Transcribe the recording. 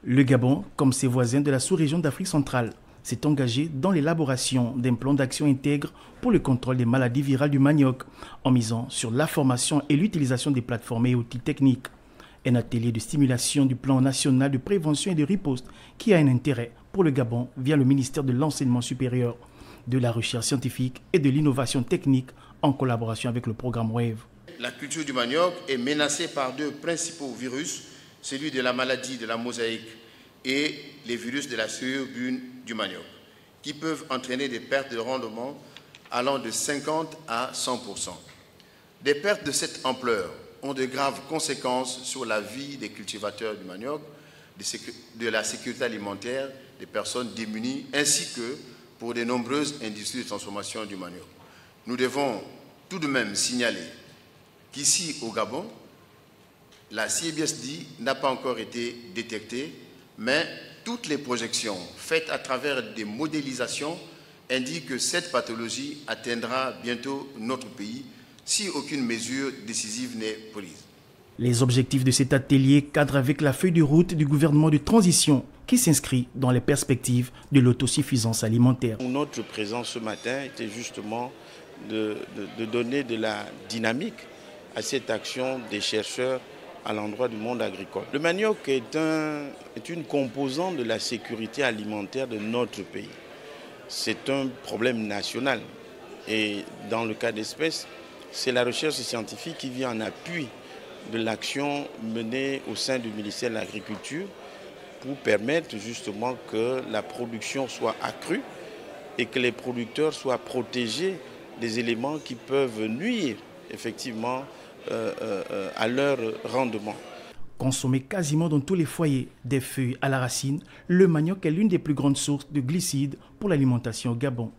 Le Gabon, comme ses voisins de la sous-région d'Afrique centrale, s'est engagé dans l'élaboration d'un plan d'action intègre pour le contrôle des maladies virales du manioc, en misant sur la formation et l'utilisation des plateformes et outils techniques. Un atelier de stimulation du plan national de prévention et de riposte qui a un intérêt pour le Gabon via le ministère de l'Enseignement supérieur, de la Recherche scientifique et de l'innovation technique en collaboration avec le programme WAVE. La culture du manioc est menacée par deux principaux virus, celui de la maladie de la mosaïque et les virus de la souillure brune du manioc, qui peuvent entraîner des pertes de rendement allant de 50 à 100%. Des pertes de cette ampleur ont de graves conséquences sur la vie des cultivateurs du manioc, de la sécurité alimentaire des personnes démunies, ainsi que pour de nombreuses industries de transformation du manioc. Nous devons tout de même signaler qu'ici au Gabon, la CBSD n'a pas encore été détectée, mais toutes les projections faites à travers des modélisations indiquent que cette pathologie atteindra bientôt notre pays si aucune mesure décisive n'est prise. Les objectifs de cet atelier cadrent avec la feuille de route du gouvernement de transition qui s'inscrit dans les perspectives de l'autosuffisance alimentaire. Notre présence ce matin était justement de donner de la dynamique à cette action des chercheurs à l'endroit du monde agricole. Le manioc est une composante de la sécurité alimentaire de notre pays. C'est un problème national et dans le cas d'espèce, c'est la recherche scientifique qui vient en appui de l'action menée au sein du ministère de l'Agriculture pour permettre justement que la production soit accrue et que les producteurs soient protégés des éléments qui peuvent nuire effectivement à leur rendement. Consommé quasiment dans tous les foyers, des feuilles à la racine, le manioc est l'une des plus grandes sources de glucides pour l'alimentation au Gabon.